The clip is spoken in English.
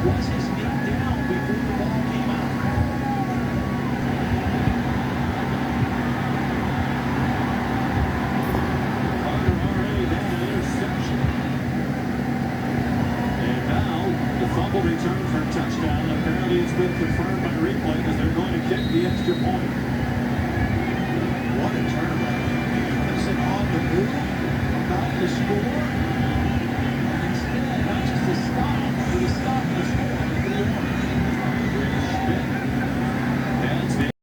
Was his knee down before the ball came out? Carter already had an interception. And now the fumble return for a touchdown. Apparently it's been confirmed by replay because they're going to kick the extra point. What a turnaround. Gibson on the move, about to score.